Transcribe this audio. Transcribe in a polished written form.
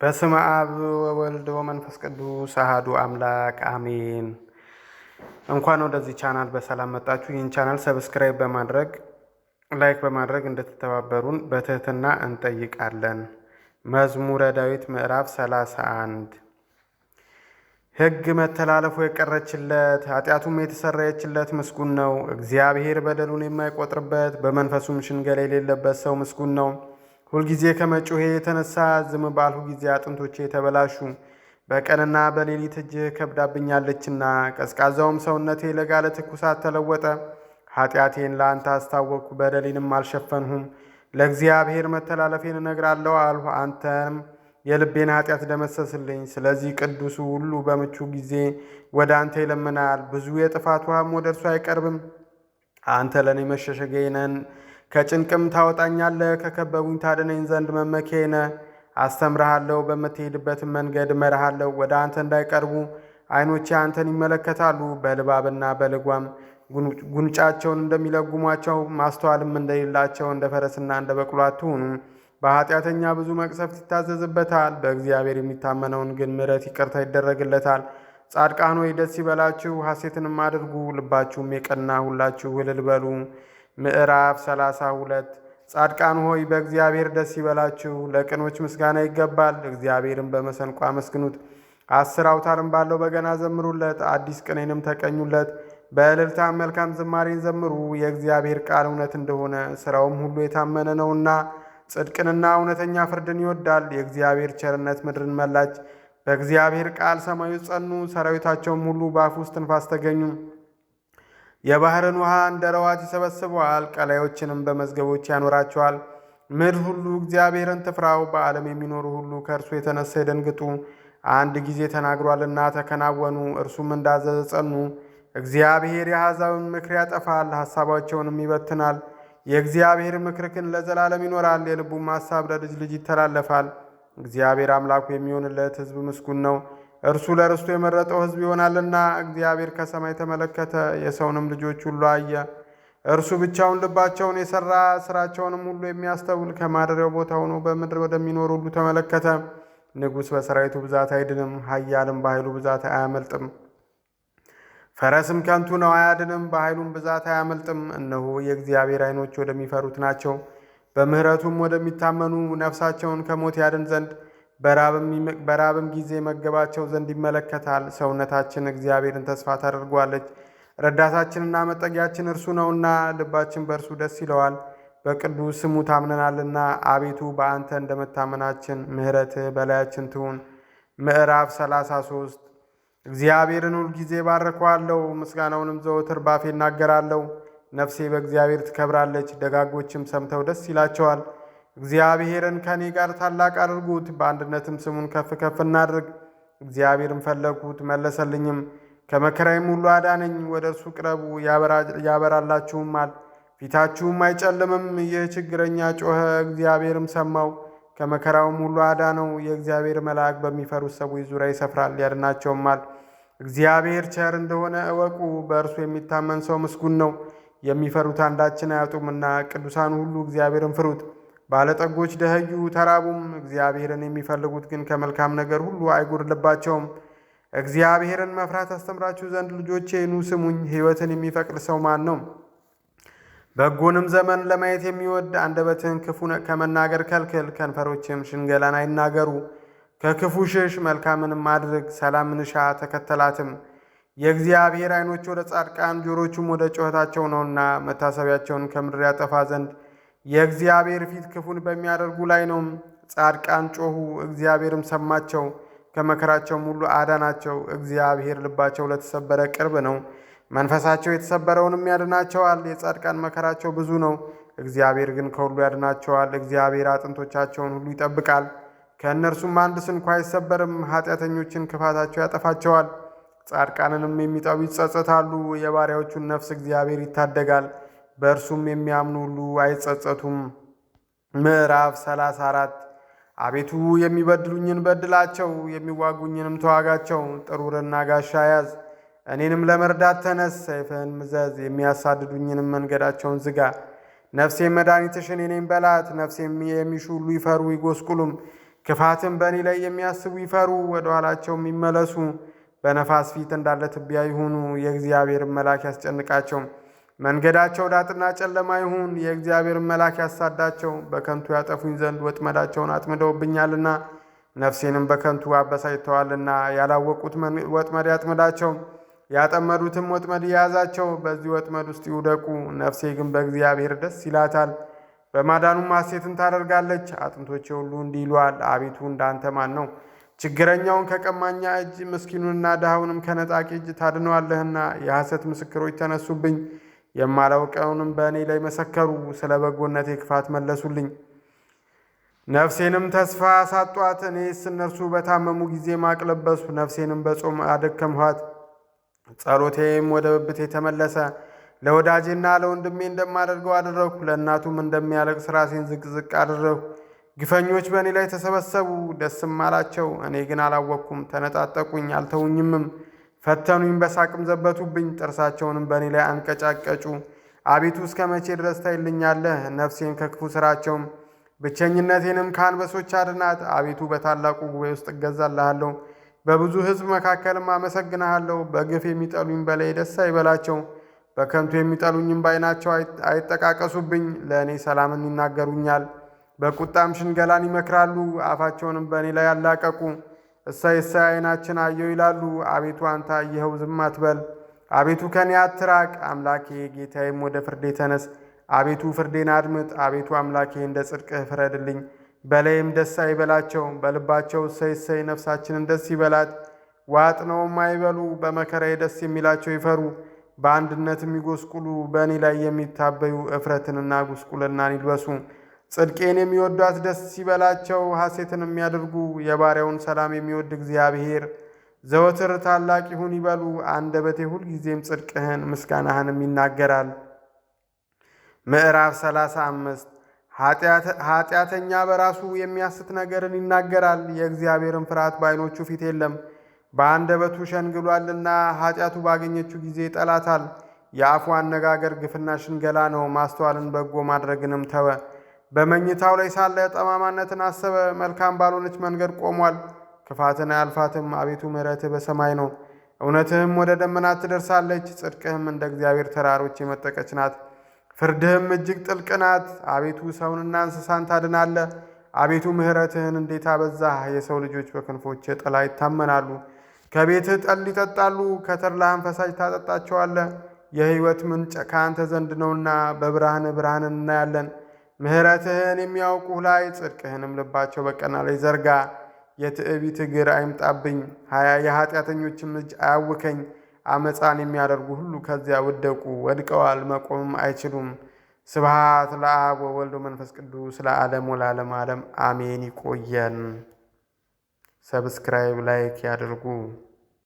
በስመ አብ ወወልድ ወመንፈስ ቅዱስ አሐዱ አምላክ አሜን። እንኳን ወደዚህ ቻናል በሰላም መጣችሁ። ይህን ቻናል ሰብስክራይብ በማድረግ ላይክ በማድረግ እንድትተባበሩን በትህትና እንጠይቃለን። መዝሙረ ዳዊት ምዕራፍ 31 ሕግ መተላለፉ የቀረችለት ኃጢአቱም የተሰረየችለት ምስጉን ነው። እግዚአብሔር በደሉን የማይቆጥርበት በመንፈሱም ሽንገላ የሌለበት ሰው ምስጉን ነው። ሁልጊዜ ከመጮሄ የተነሳ ዝም ባልሁ ጊዜ አጥንቶቼ ተበላሹ። በቀንና በሌሊት እጅህ ከብዳብኛለችና ቀዝቃዛውም ሰውነቴ ለጋለ ትኩሳት ተለወጠ። ኃጢአቴን ለአንተ አስታወቅሁ፣ በደሌንም አልሸፈንሁም። ለእግዚአብሔር መተላለፌን እነግራለሁ አልሁ፣ አንተም የልቤን ኃጢአት ደመሰስልኝ። ስለዚህ ቅዱሱ ሁሉ በምቹ ጊዜ ወደ አንተ ይለምናል፣ ብዙ የጥፋት ውሃም ወደ እርሱ አይቀርብም። አንተ ለእኔ መሸሸጊያዬ ነህ፣ ከጭንቅም ታወጣኛለህ። ከከበቡኝ ታድነኝ ዘንድ መመኪያዬ ነህ። አስተምርሃለሁ፣ በምትሄድበትም መንገድ እመራሃለሁ። ወደ አንተ እንዳይቀርቡ ዓይኖቼ አንተን ይመለከታሉ። በልባብና በልጓም ጉንጫቸውን እንደሚለጉሟቸው ማስተዋልም እንደሌላቸው እንደ ፈረስና እንደ በቅሎ አትሁኑ። በኃጢአተኛ ብዙ መቅሰፍት ይታዘዝበታል፣ በእግዚአብሔር የሚታመነውን ግን ምሕረት ይቅርታ ይደረግለታል። ጻድቃን ሆይ ደስ ይበላችሁ፣ ሐሴትንም አድርጉ፣ ልባችሁም የቀና ሁላችሁ እልል በሉ። ምዕራፍ 32 ጻድቃን ሆይ በእግዚአብሔር ደስ ይበላችሁ፣ ለቅኖች ምስጋና ይገባል። እግዚአብሔርን በመሰንቆ አመስግኑት፣ 10 አውታርም ባለው በገና ዘምሩለት፣ አዲስ ቅኔንም ተቀኙለት። በእልልታም መልካም ዝማሬን ዘምሩ። የእግዚአብሔር ቃል እውነት እንደሆነ ሥራውም ሁሉ የታመነ ነውና ጽድቅንና እውነተኛ ፍርድን ይወዳል። የእግዚአብሔር ቸርነት ምድርን መላች። በእግዚአብሔር ቃል ሰማዮች ጸኑ፣ ሰራዊታቸውም ሁሉ በአፉ ውስጥ ትንፋስ ተገኙ። የባሕርን ውሃ እንደ ረዋት ይሰበስበዋል፣ ቀላዮችንም በመዝገቦች ያኖራቸዋል። ምድር ሁሉ እግዚአብሔርን ትፍራው፣ በዓለም የሚኖሩ ሁሉ ከእርሱ የተነሳ ይደንግጡ። አንድ ጊዜ ተናግሯልና ተከናወኑ፣ እርሱም እንዳዘዘ ጸኑ። እግዚአብሔር የአሕዛብን ምክር ያጠፋል፣ ሐሳባቸውንም ይበትናል። የእግዚአብሔር ምክር ግን ለዘላለም ይኖራል፣ የልቡም ሐሳብ ለልጅ ልጅ ይተላለፋል። እግዚአብሔር አምላኩ የሚሆንለት ሕዝብ ምስጉን ነው፣ እርሱ ለርስቱ የመረጠው ሕዝብ ይሆናልና። እግዚአብሔር ከሰማይ ተመለከተ፣ የሰውንም ልጆች ሁሉ አየ። እርሱ ብቻውን ልባቸውን የሠራ ሥራቸውንም ሁሉ የሚያስተውል ከማደሪያው ቦታ ሆኖ በምድር ወደሚኖሩ ሁሉ ተመለከተ። ንጉሥ በሠራዊቱ ብዛት አይድንም፣ ኃያልም በኃይሉ ብዛት አያመልጥም። ፈረስም ከንቱ ነው አያድንም፣ በኃይሉም ብዛት አያመልጥም። እነሆ የእግዚአብሔር ዓይኖች ወደሚፈሩት ናቸው፣ በምሕረቱም ወደሚታመኑ፣ ነፍሳቸውን ከሞት ያድን ዘንድ በራብም ጊዜ መገባቸው ዘንድ ይመለከታል። ሰውነታችን እግዚአብሔርን ተስፋ ታደርጓለች፣ ረዳታችንና መጠጊያችን እርሱ ነውና። ልባችን በእርሱ ደስ ይለዋል፣ በቅዱስ ስሙ ታምነናልና። አቤቱ በአንተ እንደመታመናችን ምሕረትህ በላያችን ትሁን። ምዕራፍ 33 እግዚአብሔርን ሁልጊዜ ባርከዋለሁ፣ ምስጋናውንም ዘወትር ባፌ እናገራለሁ። ነፍሴ በእግዚአብሔር ትከብራለች፣ ደጋጎችም ሰምተው ደስ ይላቸዋል። እግዚአብሔርን ከእኔ ጋር ታላቅ አድርጉት፣ በአንድነትም ስሙን ከፍ ከፍ እናድርግ። እግዚአብሔርን ፈለግሁት መለሰልኝም፣ ከመከራዬም ሁሉ አዳነኝ። ወደ እርሱ ቅረቡ ያበራላችሁማል፣ ፊታችሁም አይጨልምም። ይህ ችግረኛ ጮኸ፣ እግዚአብሔርም ሰማው፣ ከመከራውም ሁሉ አዳነው። የእግዚአብሔር መልአክ በሚፈሩት ሰዎች ዙሪያ ይሰፍራል ያድናቸውማል። እግዚአብሔር ቸር እንደሆነ እወቁ፣ በእርሱ የሚታመን ሰው ምስጉን ነው። የሚፈሩት አንዳችን አያጡምና፣ ቅዱሳን ሁሉ እግዚአብሔርን ፍሩት። ባለጠጎች ደኸዩ ተራቡም፣ እግዚአብሔርን የሚፈልጉት ግን ከመልካም ነገር ሁሉ አይጎድልባቸውም። እግዚአብሔርን መፍራት አስተምራችሁ ዘንድ ልጆቼ ኑ ስሙኝ። ሕይወትን የሚፈቅድ ሰው ማን ነው? በጎንም ዘመን ለማየት የሚወድ አንደበትህን ክፉ ከመናገር ከልክል፣ ከንፈሮችም ሽንገላን አይናገሩ። ከክፉ ሽሽ፣ መልካምንም አድርግ፣ ሰላምን እሻ ተከተላትም። የእግዚአብሔር ዓይኖች ወደ ጻድቃን ጆሮቹም ወደ ጩኸታቸው ነውና፣ መታሰቢያቸውን ከምድር ያጠፋ ዘንድ የእግዚአብሔር ፊት ክፉን በሚያደርጉ ላይ ነው። ጻድቃን ጮኹ፣ እግዚአብሔርም ሰማቸው፣ ከመከራቸውም ሁሉ አዳናቸው። እግዚአብሔር ልባቸው ለተሰበረ ቅርብ ነው፣ መንፈሳቸው የተሰበረውንም ያድናቸዋል። የጻድቃን መከራቸው ብዙ ነው፣ እግዚአብሔር ግን ከሁሉ ያድናቸዋል። እግዚአብሔር አጥንቶቻቸውን ሁሉ ይጠብቃል፣ ከእነርሱም አንድ ስንኳ አይሰበርም። ኃጢአተኞችን ክፋታቸው ያጠፋቸዋል፣ ጻድቃንንም የሚጠሉ ይጸጸታሉ። የባሪያዎቹን ነፍስ እግዚአብሔር ይታደጋል፣ በእርሱም የሚያምኑ ሁሉ አይጸጸቱም። ምዕራፍ 34 አቤቱ የሚበድሉኝን በድላቸው፣ የሚዋጉኝንም ተዋጋቸው። ጥሩርና ጋሻ ያዝ፣ እኔንም ለመርዳት ተነስ። ሰይፍህን ምዘዝ፣ የሚያሳድዱኝንም መንገዳቸውን ዝጋ። ነፍሴ መድኃኒትሽ እኔ ነኝ በላት። ነፍሴም የሚሹ ሁሉ ይፈሩ ይጎስቁሉም። ክፋትን በእኔ ላይ የሚያስቡ ይፈሩ፣ ወደ ኋላቸውም ይመለሱ። በነፋስ ፊት እንዳለ ትቢያ ይሁኑ። የእግዚአብሔርን መልአክ ያስጨንቃቸው። መንገዳቸው ዳጥና ጨለማ ይሁን። የእግዚአብሔርን መልአክ ያሳዳቸው። በከንቱ ያጠፉኝ ዘንድ ወጥመዳቸውን አጥምደውብኛልና ነፍሴንም በከንቱ አበሳጭተዋልና። ያላወቁት ወጥመድ ያጥምዳቸው፣ ያጠመዱትም ወጥመድ የያዛቸው። በዚህ ወጥመድ ውስጥ ይውደቁ። ነፍሴ ግን በእግዚአብሔር ደስ ይላታል፣ በማዳኑም ሐሴትን ታደርጋለች። አጥንቶቼ ሁሉ እንዲህ ይሉአል፣ አቤቱ እንዳንተ ማን ነው? ችግረኛውን ከቀማኛ እጅ፣ ምስኪኑንና ድሃውንም ከነጣቂ እጅ ታድነዋለህና። የሐሰት ምስክሮች ተነሱብኝ፣ የማላውቀውንም በእኔ ላይ መሰከሩ። ስለ በጎነቴ ክፋት መለሱልኝ፣ ነፍሴንም ተስፋ አሳጧት። እኔስ እነርሱ በታመሙ ጊዜ ማቅ ለበስሁ፣ ነፍሴንም በጾም አደከምኋት። ጸሎቴም ወደ ብብቴ ተመለሰ። ለወዳጄና ለወንድሜ እንደማደርገው አደረግሁ፣ ለእናቱም እንደሚያለቅስ ራሴን ዝቅ ዝቅ አደረግሁ። ግፈኞች በእኔ ላይ ተሰበሰቡ፣ ደስም አላቸው። እኔ ግን አላወቅኩም። ተነጣጠቁኝ፣ አልተውኝምም። ፈተኑኝ፣ በሳቅም ዘበቱብኝ፣ ጥርሳቸውንም በእኔ ላይ አንቀጫቀጩ። አቤቱ እስከ መቼ ድረስ ታይልኛለህ? ነፍሴን ከክፉ ሥራቸውም ብቸኝነቴንም ከአንበሶች አድናት። አቤቱ በታላቁ ጉባኤ ውስጥ እገዛልሃለሁ፣ በብዙ ሕዝብ መካከልም አመሰግንሃለሁ። በግፍ የሚጠሉኝ በላይ ደስ አይበላቸው፣ በከንቱ የሚጠሉኝም በዓይናቸው አይጠቃቀሱብኝ። ለእኔ ሰላምን ይናገሩኛል፣ በቁጣም ሽንገላን ይመክራሉ። አፋቸውንም በእኔ ላይ ያላቀቁ። እሰይ እሰይ ዓይናችን አየው ይላሉ። አቤቱ አንተ አየኸው፣ ዝም አትበል። አቤቱ ከኔ አትራቅ። አምላኬ ጌታዬም ወደ ፍርዴ ተነስ። አቤቱ ፍርዴን አድምጥ። አቤቱ አምላኬ እንደ ጽድቅህ ፍረድልኝ። በላይም ደስ አይበላቸው፣ በልባቸው እሰይ እሰይ ነፍሳችንን ደስ ይበላት። ዋጥነውም አይበሉ፣ በመከራዬ ደስ የሚላቸው ይፈሩ፣ በአንድነትም ይጎስቁሉ። በእኔ ላይ የሚታበዩ እፍረትንና ጉስቁልናን ይልበሱ። ጽድቄን የሚወዷት ደስ ይበላቸው፣ ሐሴትን የሚያደርጉ። የባሪያውን ሰላም የሚወድ እግዚአብሔር ዘወትር ታላቅ ይሁን ይበሉ። አንደበቴ ሁልጊዜም ጽድቅህን ምስጋናህንም ይናገራል። ምዕራፍ 35 ኃጢአተኛ በራሱ የሚያስት ነገርን ይናገራል፣ የእግዚአብሔርን ፍርሃት በዓይኖቹ ፊት የለም። በአንደበቱ ሸንግሏልና ኃጢአቱ ባገኘችው ጊዜ ይጠላታል። የአፉ አነጋገር ግፍና ሽንገላ ነው፣ ማስተዋልን በጎ ማድረግንም ተወ። በመኝታው ላይ ሳለ ጠማማነትን አሰበ፣ መልካም ባልሆነች መንገድ ቆሟል። ክፋትን አያልፋትም። አቤቱ ምሕረትህ በሰማይ ነው፣ እውነትህም ወደ ደመናት ትደርሳለች። ጽድቅህም እንደ እግዚአብሔር ተራሮች የመጠቀች ናት፣ ፍርድህም እጅግ ጥልቅ ናት። አቤቱ ሰውንና እንስሳን ታድናለህ። አቤቱ ምሕረትህን እንዴት አበዛህ! የሰው ልጆች በክንፎች ጥላ ይታመናሉ። ከቤትህ ጠል ይጠጣሉ፣ ከተድላህም ፈሳሽ ታጠጣቸዋለህ። የሕይወት ምንጭ ከአንተ ዘንድ ነውና ብርሃንን እናያለን። ምሕረትህን የሚያውቁህ ላይ ጽድቅህንም ልባቸው በቀና ላይ ዘርጋ። የትዕቢት እግር አይምጣብኝ፣ የኃጢአተኞችም እጅ አያውከኝ። አመፃን የሚያደርጉ ሁሉ ከዚያ ወደቁ፣ ወድቀዋል፣ መቆምም አይችሉም። ስብሐት ለአብ ወወልድ ወመንፈስ ቅዱስ ለዓለም ወለዓለመ ዓለም አሜን። ይቆየን። ሰብስክራይብ ላይክ ያድርጉ።